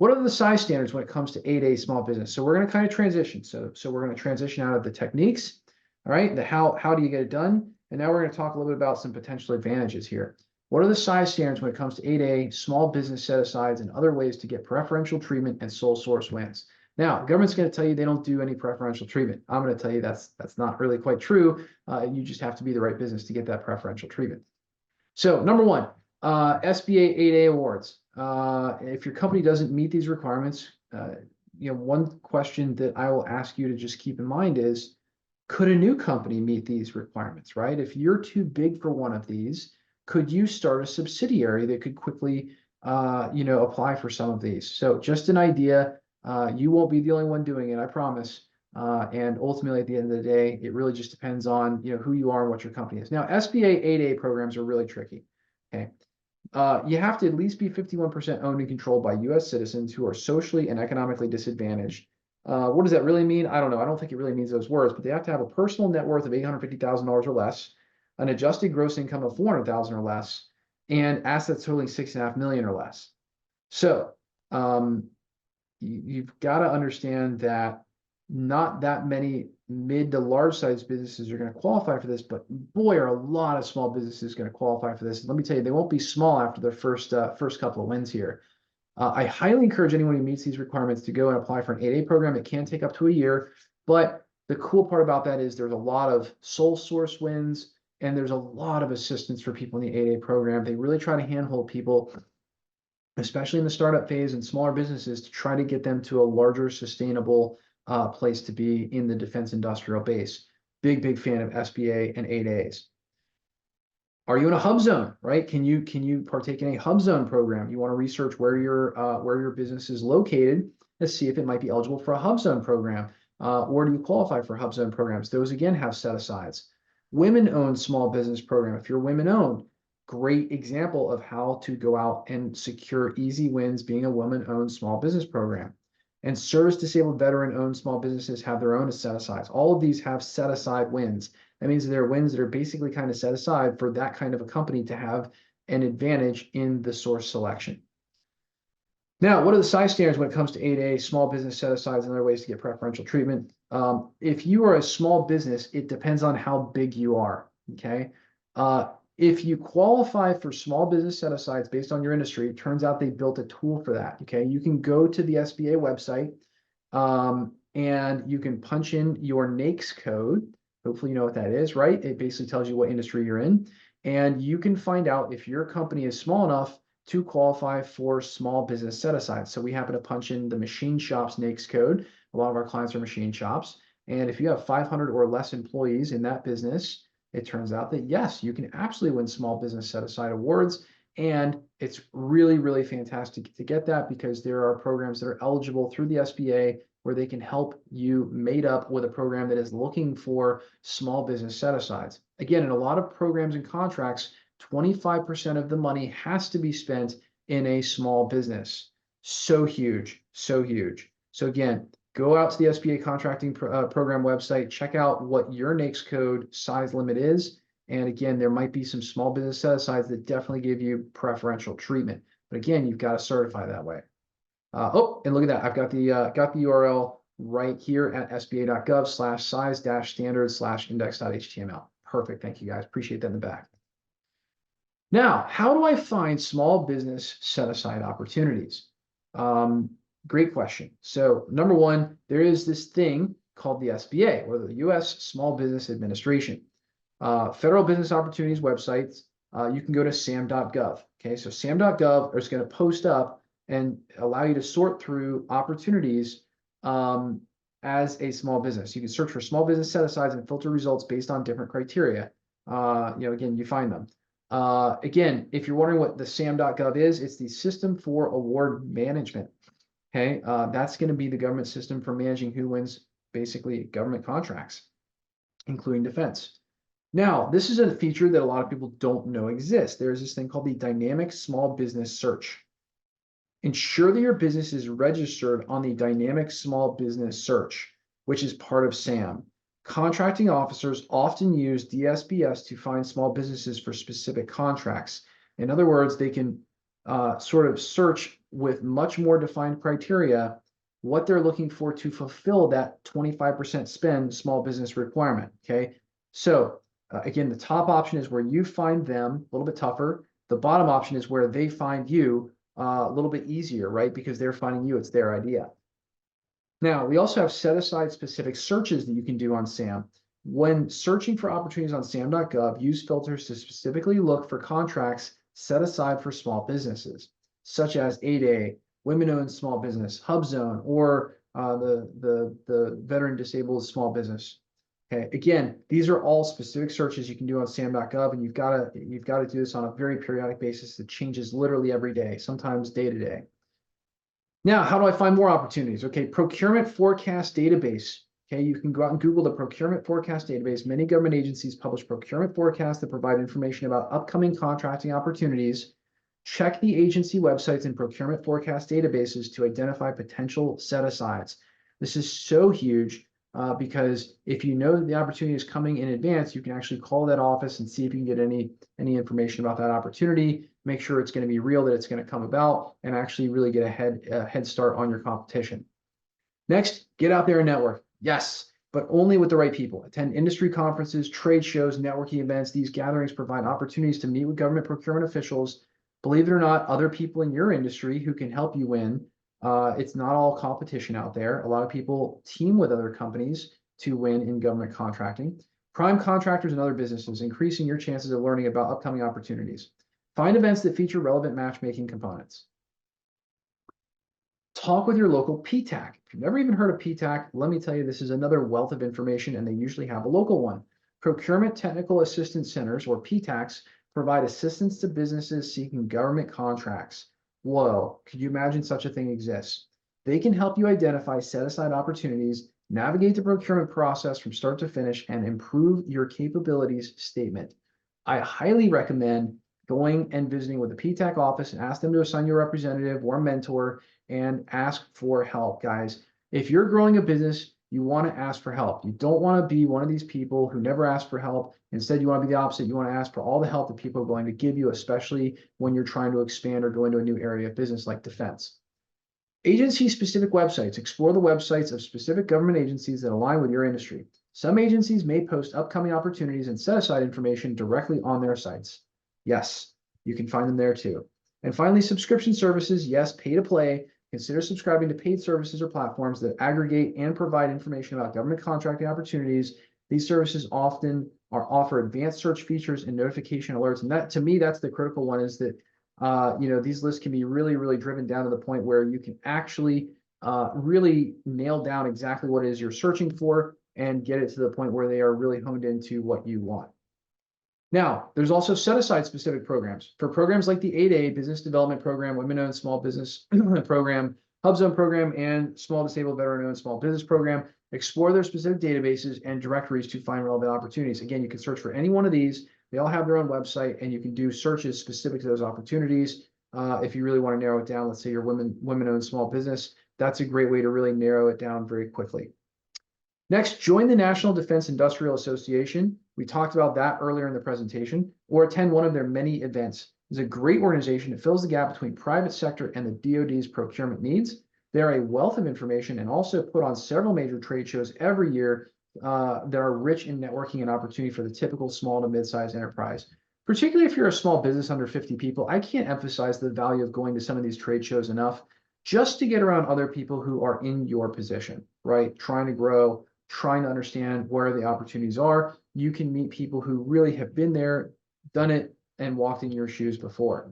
What are the size standards when it comes to 8A small business? So we're going to kind of transition. So we're going to transition out of the techniques, all right, the how do you get it done? And now we're going to talk a little bit about some potential advantages here. What are the size standards when it comes to 8A, small business set-asides, and other ways to get preferential treatment and sole source wins? Now, the government's going to tell you they don't do any preferential treatment. I'm going to tell you that's not really quite true. You just have to be the right business to get that preferential treatment. So number one, SBA 8A awards. If your company doesn't meet these requirements, one question that I will ask you to just keep in mind is, could a new company meet these requirements, right? If you're too big for one of these, could you start a subsidiary that could quickly, apply for some of these? So just an idea. You won't be the only one doing it, I promise. And ultimately, at the end of the day, it really just depends on who you are and what your company is. Now, SBA 8A programs are really tricky. Okay, you have to at least be 51% owned and controlled by U.S. citizens who are socially and economically disadvantaged. What does that really mean? I don't know. I don't think it really means those words, but they have to have a personal net worth of $850,000 or less, an adjusted gross income of $400,000 or less, and assets totaling $6.5 million or less. So you've got to understand that not that many mid to large size businesses are going to qualify for this, but boy, are a lot of small businesses going to qualify for this. And let me tell you, they won't be small after their first couple of wins here. I highly encourage anyone who meets these requirements to go and apply for an 8A program. It can take up to a year, but the cool part about that is there's a lot of sole source wins and there's a lot of assistance for people in the 8A program. They really try to handhold people, especially in the startup phase and smaller businesses, to try to get them to a larger, sustainable place to be in the defense industrial base. Big fan of SBA and 8As. Are you in a hub zone, right? Can you partake in a hub zone program? You want to research where your business is located. Let's see if it might be eligible for a hub zone program. Or do you qualify for hub zone programs? Those again have set-asides. Women-owned small business program. If you're women-owned, great example of how to go out and secure easy wins being a woman-owned small business program. And service-disabled veteran-owned small businesses have their own set-asides. All of these have set-aside wins. That means there are wins that are basically kind of set aside for that kind of a company to have an advantage in the source selection. Now, what are the size standards when it comes to 8A, small business set-asides, and other ways to get preferential treatment? If you are a small business, it depends on how big you are, okay? If you qualify for small business set-asides based on your industry, it turns out they built a tool for that, okay? You can go to the SBA website and you can punch in your NAICS code. Hopefully you know what that is, right? It basically tells you what industry you're in. And you can find out if your company is small enough to qualify for small business set-aside. So we happen to punch in the machine shops NAICS code. A lot of our clients are machine shops. And if you have 500 or less employees in that business, it turns out that yes, you can absolutely win small business set-aside awards. And it's really fantastic to get that because there are programs that are eligible through the SBA where they can help you mate up with a program that is looking for small business set-asides. Again, in a lot of programs and contracts, 25% of the money has to be spent in a small business. So huge, so huge. So again, go out to the SBA contracting program website, check out what your NAICS code size limit is. And again, there might be some small business set-asides that definitely give you preferential treatment. But again, you've got to certify that way. And look at that. I've got the URL right here at sba.gov/size-standards/index.html. Perfect. Thank you guys. Appreciate that in the back. Now, how do I find small business set-aside opportunities? Great question. So number one, there is this thing called the SBA, or the U.S. Small Business Administration. Federal Business Opportunities websites, you can go to sam.gov. Okay, so sam.gov is going to post up and allow you to sort through opportunities as a small business. You can search for small business set-asides and filter results based on different criteria. Again, you find them. Again, if you're wondering what the sam.gov is, it's the System for Award Management. Okay, that's going to be the government system for managing who wins basically government contracts, including defense. Now, this is a feature that a lot of people don't know exists. There's this thing called the Dynamic Small Business Search. Ensure that your business is registered on the Dynamic Small Business Search, which is part of SAM. Contracting officers often use DSBS to find small businesses for specific contracts. In other words, they can sort of search with much more defined criteria what they're looking for to fulfill that 25% spend small business requirement. Okay. So again, the top option is where you find them, a little bit tougher. The bottom option is where they find you a little bit easier, right? Because they're finding you, it's their idea. Now, we also have set aside specific searches that you can do on SAM. When searching for opportunities on sam.gov, use filters to specifically look for contracts set aside for small businesses, such as 8A, Women-Owned Small Business, HubZone, or the Veteran Disabled Small Business. Okay, again, these are all specific searches you can do on sam.gov, and you've got to do this on a very periodic basis. It changes literally every day, sometimes day to day. Now, how do I find more opportunities? Okay, procurement forecast database. Okay, you can go out and Google the procurement forecast database. Many government agencies publish procurement forecasts that provide information about upcoming contracting opportunities. Check the agency websites and procurement forecast databases to identify potential set-asides. This is so huge because if you know that the opportunity is coming in advance, you can actually call that office and see if you can get any information about that opportunity, make sure it's going to be real, that it's going to come about, and actually really get a head start on your competition. Next, get out there and network. Yes, but only with the right people. Attend industry conferences, trade shows, networking events. These gatherings provide opportunities to meet with government procurement officials. Believe it or not, other people in your industry who can help you win. It's not all competition out there. A lot of people team with other companies to win in government contracting. Prime contractors and other businesses, increasing your chances of learning about upcoming opportunities. Find events that feature relevant matchmaking components. Talk with your local PTAC. If you've never even heard of PTAC, let me tell you, this is another wealth of information, and they usually have a local one. Procurement Technical Assistance Centers, or PTACs, provide assistance to businesses seeking government contracts. Whoa, could you imagine such a thing exists? They can help you identify set-aside opportunities, navigate the procurement process from start to finish, and improve your capabilities statement. I highly recommend going and visiting with the PTAC office and ask them to assign you a representative or a mentor and ask for help, guys. If you're growing a business, you want to ask for help. You don't want to be one of these people who never ask for help. Instead, you want to be the opposite. You want to ask for all the help that people are going to give you, especially when you're trying to expand or go into a new area of business like defense. Agency-specific websites. Explore the websites of specific government agencies that align with your industry. Some agencies may post upcoming opportunities and set-aside information directly on their sites. Yes, you can find them there too. And finally, subscription services. Yes, pay to play. Consider subscribing to paid services or platforms that aggregate and provide information about government contracting opportunities. These services often offer advanced search features and notification alerts. And that, to me, that's the critical one, is that these lists can be really, really driven down to the point where you can actually really nail down exactly what it is you're searching for and get it to the point where they are really honed into what you want. Now, there's also set-aside specific programs. For programs like the 8A Business Development Program, Women-Owned Small Business Program, HubZone Program, and Small Disabled Veteran-Owned Small Business Program, explore their specific databases and directories to find relevant opportunities. Again, you can search for any one of these. They all have their own website, and you can do searches specific to those opportunities. If you really want to narrow it down, let's say you're women-owned small business, that's a great way to really narrow it down very quickly. Next, join the National Defense Industrial Association. We talked about that earlier in the presentation, or attend one of their many events. It's a great organization that fills the gap between private sector and the DoD's procurement needs. They're a wealth of information and also put on several major trade shows every year that are rich in networking and opportunity for the typical small to mid-sized enterprise. Particularly if you're a small business under 50 people, I can't emphasize the value of going to some of these trade shows enough, just to get around other people who are in your position, right? Trying to grow, trying to understand where the opportunities are. You can meet people who really have been there, done it, and walked in your shoes before.